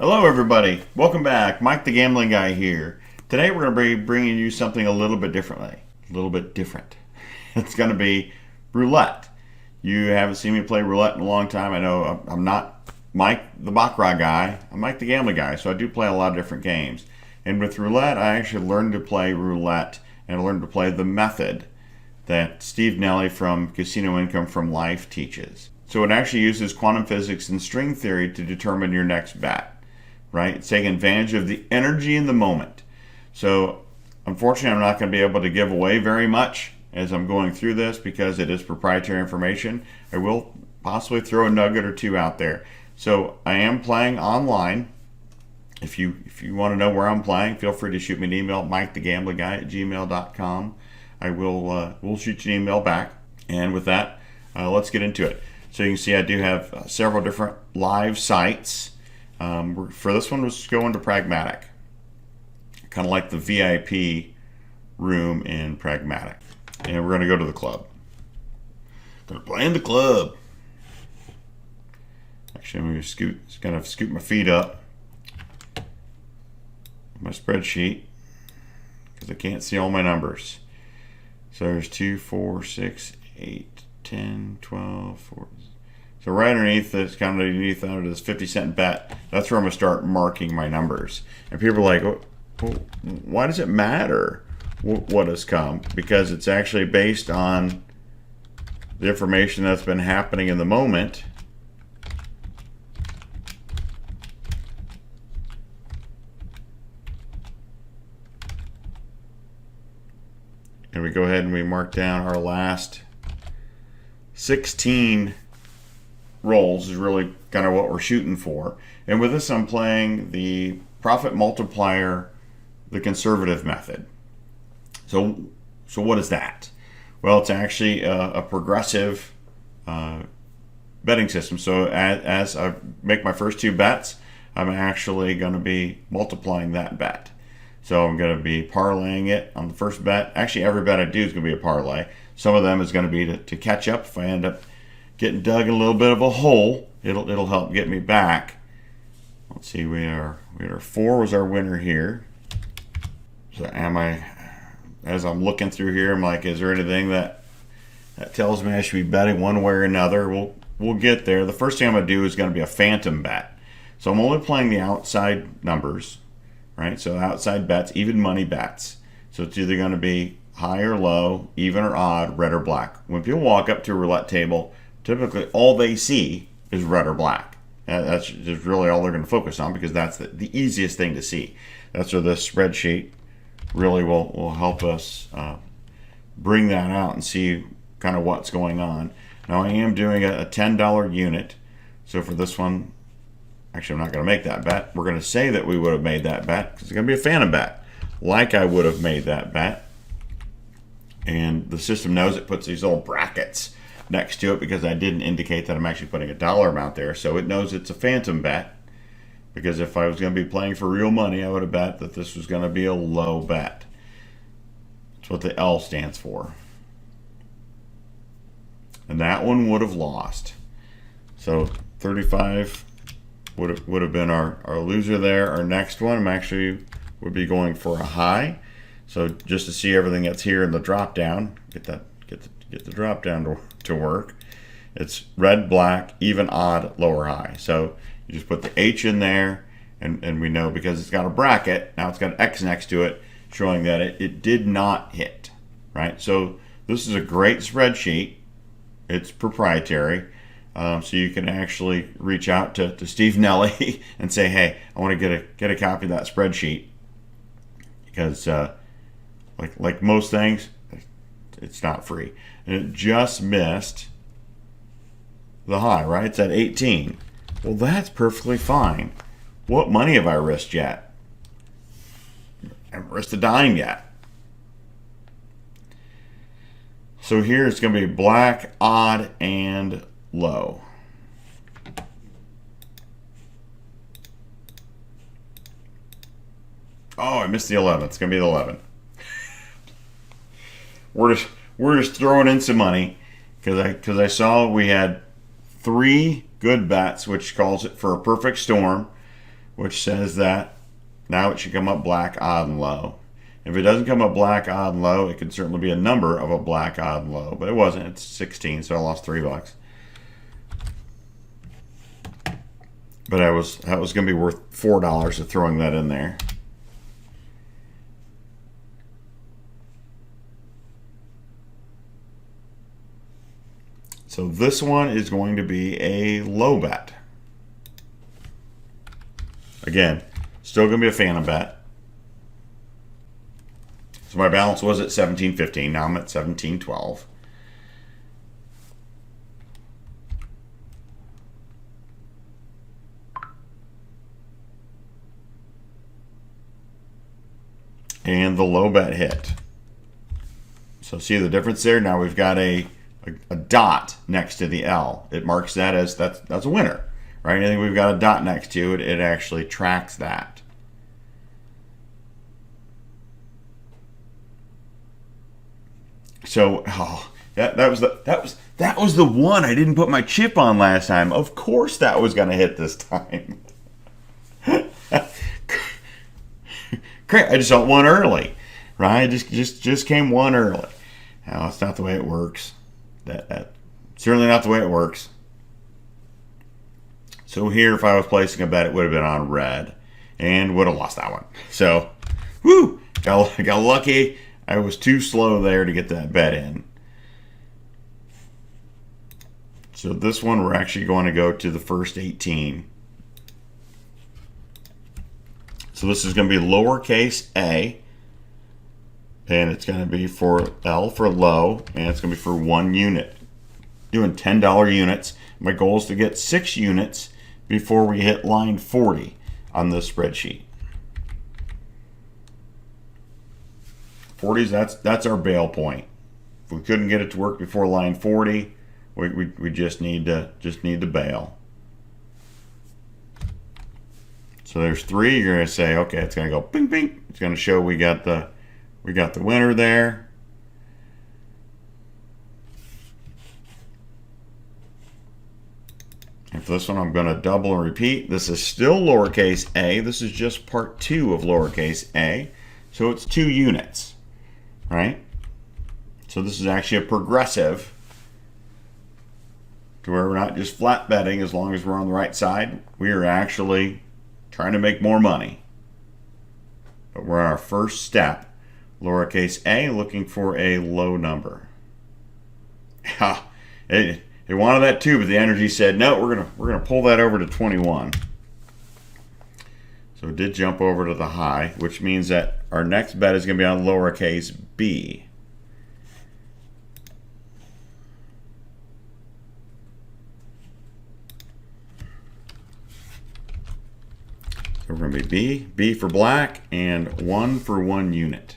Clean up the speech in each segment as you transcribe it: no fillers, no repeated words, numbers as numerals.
Hello everybody, welcome back. Mike the Gambling Guy here. Today we're going to be bringing you something a little bit different. It's going to be roulette. You haven't seen me play roulette in a long time. I know I'm not Mike the Baccarat guy, I'm Mike the Gambling Guy, so I do play a lot of different games. And with roulette, I actually learned to play roulette and I learned to play the method that Steve Nelli from Casino Income from Life teaches. So it actually uses quantum physics and string theory to determine your next bet. Right? It's taking advantage of the energy in the moment. So unfortunately, I'm not going to be able to give away very much as I'm going through this because it is proprietary information. I will possibly throw a nugget or two out there. So I am playing online. If you want to know where I'm playing, feel free to shoot me an email, MiketheGamblingGuy@gmail.com. I will shoot you an email back. And with that, let's get into it. So you can see I do have several different live sites. For this one, let's go into Pragmatic. Kind of like the VIP room in Pragmatic. And we're going to go to the club. Going to play in the club. Actually, I'm going to scoot my feet up. My spreadsheet. Because I can't see all my numbers. So there's 2, 4, 6, 8, 10, 12, 14. So right underneath this, kind of underneath under this 50-cent bet, that's where I'm going to start marking my numbers. And people are like, well, why does it matter what has come? Because it's actually based on the information that's been happening in the moment. And we go ahead and we mark down our last 16 rolls is really kind of what we're shooting for. And with this, I'm playing the profit multiplier, the conservative method. So what is that? Well, it's actually a progressive betting system. So as I make my first two bets, I'm actually going to be multiplying that bet. So I'm going to be parlaying it on the first bet. Actually, every bet I do is going to be a parlay. Some of them is going to be to catch up if I end up getting dug in a little bit of a hole. It'll help get me back. Let's see, we are 4 was our winner here. So as I'm looking through here, I'm like, is there anything that tells me I should be betting one way or another? We'll get there. The first thing I'm going to do is going to be a phantom bet. So I'm only playing the outside numbers, right? So outside bets, even money bets. So it's either going to be high or low, even or odd, red or black. When people walk up to a roulette table, typically all they see is red or black. That's just really all they're going to focus on because that's the easiest thing to see. That's where this spreadsheet really will help us bring that out and see kind of what's going on. Now I am doing a $10 unit. So for this one, actually I'm not going to make that bet. We're going to say that we would have made that bet because it's going to be a phantom bet. Like I would have made that bet. And the system knows it puts these little brackets next to it because I didn't indicate that I'm actually putting a dollar amount there. So it knows it's a phantom bet because if I was going to be playing for real money, I would have bet that this was going to be a low bet. That's what the L stands for. And that one would have lost. So 35 would have been our loser there. Our next one I'm actually would be going for a high. So just to see everything that's here in the drop down, get the drop down to work. It's red, black, even, odd, lower, high. So you just put the H in there, and we know because it's got a bracket, now it's got an X next to it, showing that it did not hit, right? So this is a great spreadsheet. It's proprietary. So you can actually reach out to Steve Nelli and say, hey, I want to get a copy of that spreadsheet. Because like most things, it's not free. And it just missed the high, right? It's at 18. Well, that's perfectly fine. What money have I risked yet? I haven't risked a dime yet. So here it's going to be black, odd, and low. Oh, I missed the 11. It's going to be the 11. We're just throwing in some money because I saw we had 3 good bets, which calls it for a perfect storm. which says that now it should come up black, odd, and low. If it doesn't come up black, odd, and low, it could certainly be a number of a black, odd, and low, but it wasn't. It's 16, so I lost $3. But that was going to be worth $4 of throwing that in there. So this one is going to be a low bet. Again, still going to be a phantom bet. So my balance was at 17.15. Now I'm at 17.12. And the low bet hit. So see the difference there? Now we've got a dot next to the L. It marks that as that's a winner, right? Anything we've got a dot next to it, it actually tracks that. So that was the one I didn't put my chip on last time. Of course that was going to hit this time. Great, I just saw one early, right? Just came one early. Now that's not the way it works. That certainly not the way it works. So here, if I was placing a bet, it would have been on red, and would have lost that one. So, whoo, got lucky. I was too slow there to get that bet in. So this one, we're actually going to go to the first 18. So this is going to be lowercase a, and it's going to be for L for low, and it's going to be for 1 unit. Doing $10 units. My goal is to get 6 units before we hit line 40 on this spreadsheet. 40s, that's our bail point. If we couldn't get it to work before line 40, we just need to bail. So there's 3. You're going to say, okay, it's going to go bing bing. It's going to show we got the winner there. And for this one, I'm going to double and repeat. This is still lowercase a. This is just part 2 of lowercase a. So it's 2 units, right? So this is actually a progressive to where we're not just flat betting as long as we're on the right side. We are actually trying to make more money. But we're on our first step. Lowercase a, looking for a low number. It wanted that too, but the energy said no. We're gonna pull that over to 21. So it did jump over to the high, which means that our next bet is going to be on lowercase b. So we're going to be B for black, and 1 for 1 unit.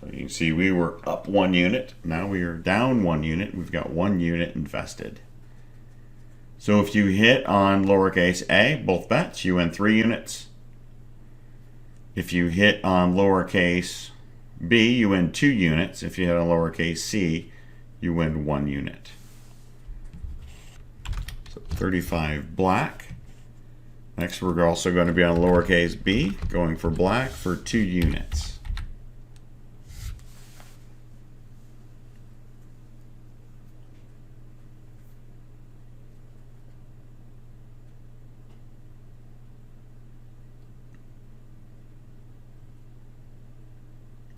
So you can see we were up 1 unit. Now we are down 1 unit. We've got 1 unit invested. So if you hit on lowercase a, both bets, you win 3 units. If you hit on lowercase b, you win 2 units. If you hit on lowercase c, you win 1 unit. 35 black. Next, we're also going to be on lowercase b, going for black for 2 units.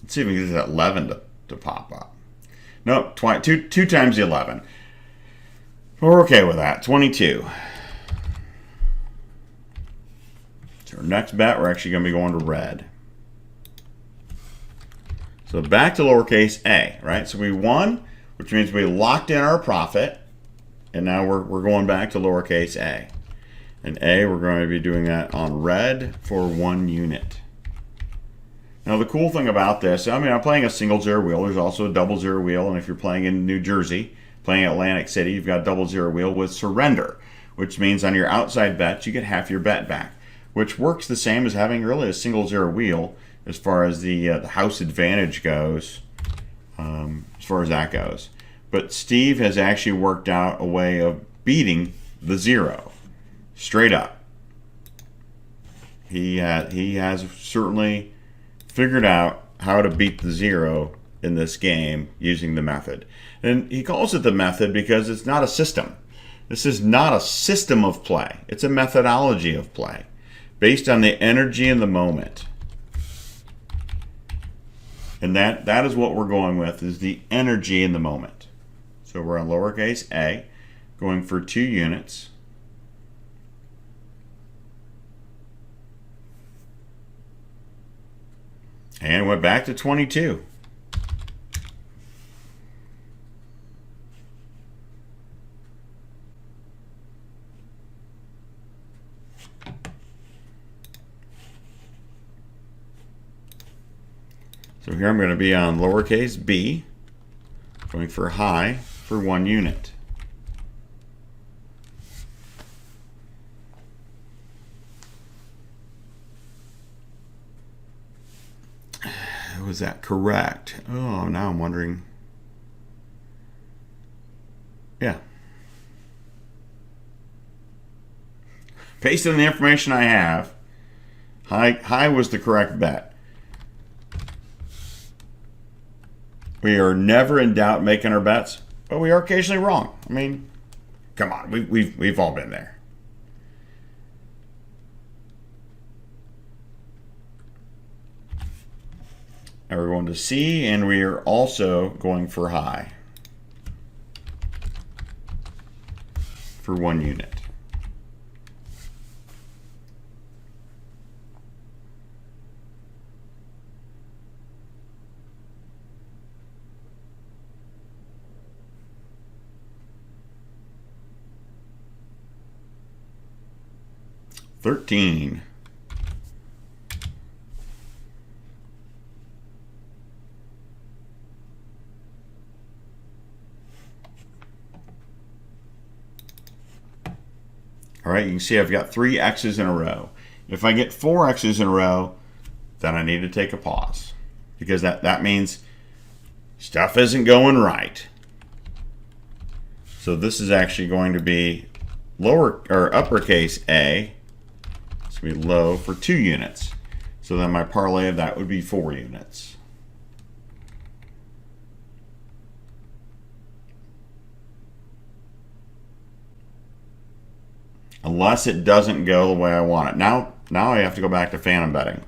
Let's see if we can get that 11 to pop up. Nope, two times the 11. We're okay with that. 22. So our next bet, we're actually going to be going to red. So back to lowercase a, right? So we won, which means we locked in our profit, and now we're going back to lowercase a. And a, we're going to be doing that on red for 1 unit. Now the cool thing about this, I mean, I'm playing a single zero wheel. There's also a double zero wheel, and if you're playing in New Jersey, playing Atlantic City, you've got double zero wheel with surrender, which means on your outside bets, you get half your bet back, which works the same as having really a single zero wheel as far as the house advantage goes, as far as that goes. But Steve has actually worked out a way of beating the 0 straight up. He has certainly figured out how to beat the 0 in this game using the method. And he calls it the method because it's not a system. This is not a system of play. It's a methodology of play based on the energy in the moment. And that is what we're going with, is the energy in the moment. So we're on lowercase a, going for 2 units. And went back to 22. So here I'm going to be on lowercase b, going for high for 1 unit. Was that correct? Oh, now I'm wondering. Yeah. Based on the information I have, high was the correct bet. We are never in doubt making our bets, but we are occasionally wrong. I mean, come on, we've all been there. Now we're going to C, and we are also going for high for 1 unit. $13. All right, you can see I've got 3 X's in a row. If I get 4 X's in a row, then I need to take a pause, because that means stuff isn't going right. So this is actually going to be lower or uppercase A. It's going to be low for 2 units. So then my parlay of that would be 4 units. Unless it doesn't go the way I want it. Now I have to go back to phantom betting.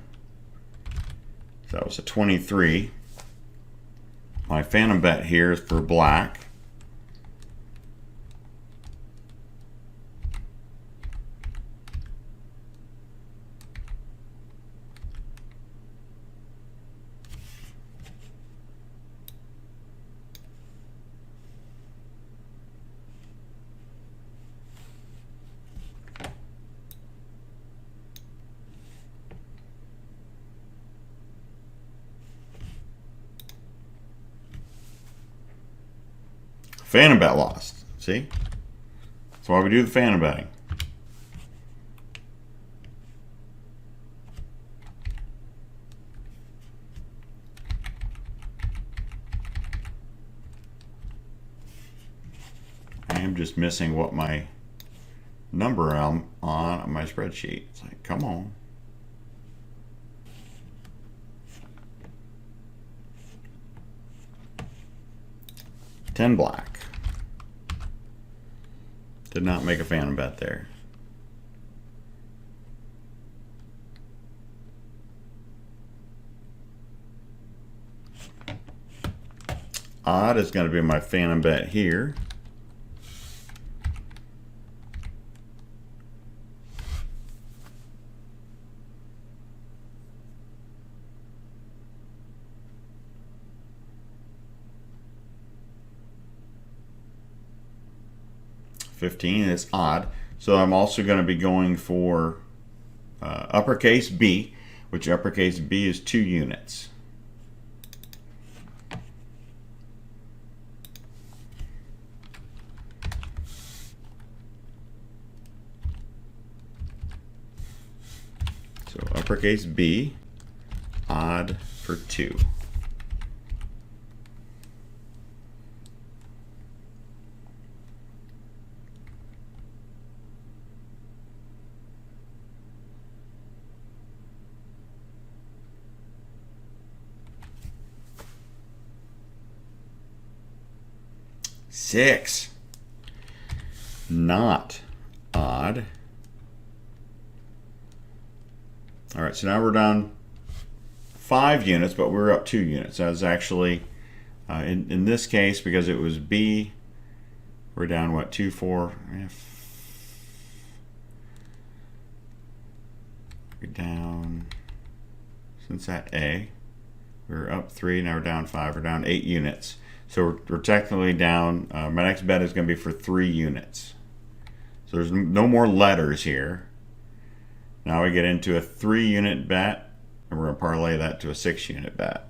So that was a 23. My phantom bet here is for black. Phantom bet lost. See? That's why we do the phantom betting. I am just missing what my number I'm on my spreadsheet. It's like, come on. $10 black. Did not make a phantom bet there. Odd is going to be my phantom bet here. $15 is odd, so I'm also going to be going for uppercase B, which uppercase B is 2 units. So uppercase B, odd for 2. 6. Not odd. All right, so now we're down 5 units, but we're up 2 units. That was actually, in this case, because it was B, we're down, what, 2, 4? We're down, since that A, we're up 3, now we're down 5, we're down 8 units. So we're technically down, my next bet is going to be for 3 units. So there's no more letters here. Now we get into a 3-unit bet, and we're going to parlay that to a 6-unit bet.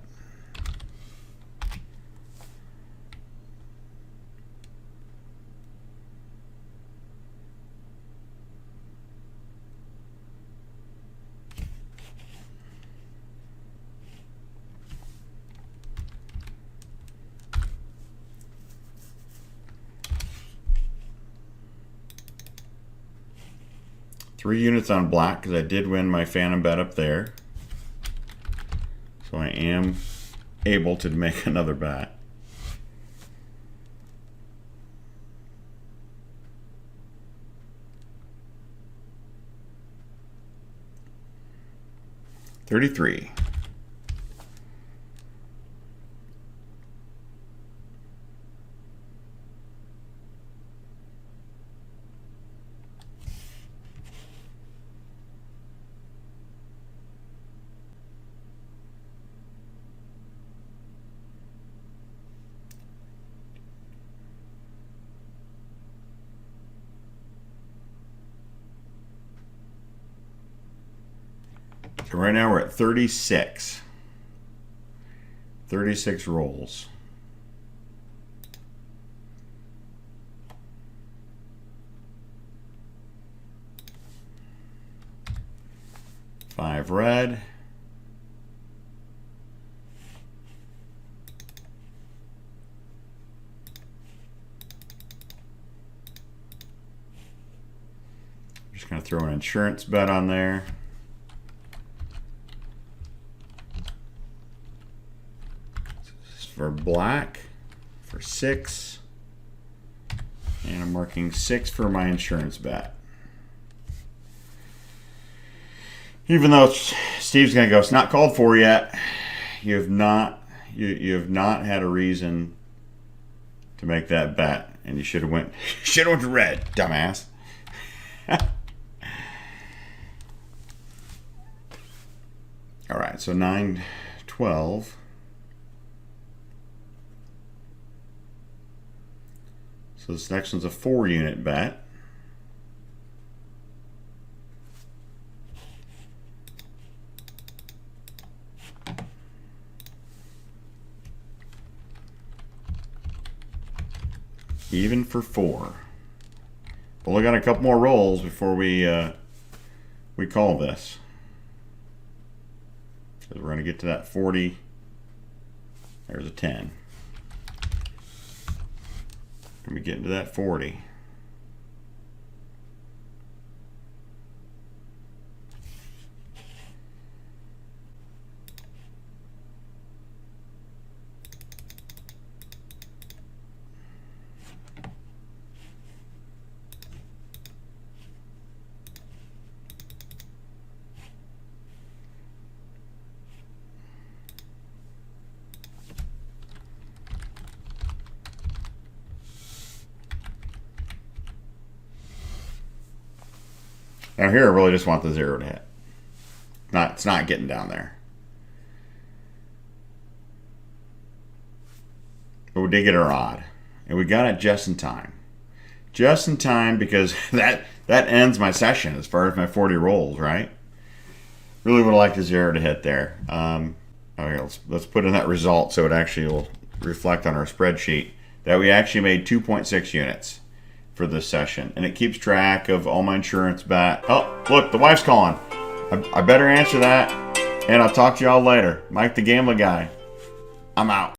Three units on black because I did win my phantom bet up there. So I am able to make another bet. $33. So right now we're at 36. 36 rolls. Five red. Just going to throw an insurance bet on there. For black, for 6, and I'm marking 6 for my insurance bet. Even though Steve's going to go, it's not called for yet. You have not had a reason to make that bet, and you should have went to red, dumbass. All right, so 9, 12. So this next one's a 4-unit bet. Even for 4. Only got a couple more rolls before we call this. So we're going to get to that 40. There's a 10. We're getting to that 40. Now here I really just want the 0 to hit. It's not getting down there. But we did get our odd. And we got it just in time. Just in time because that ends my session as far as my 40 rolls, right? Really would have liked a 0 to hit there. Okay, let's put in that result so it actually will reflect on our spreadsheet that we actually made 2.6 units for this session, and it keeps track of all my insurance bet. Oh, look, the wife's calling. I better answer that, and I'll talk to y'all later. Mike the Gambling Guy. I'm out.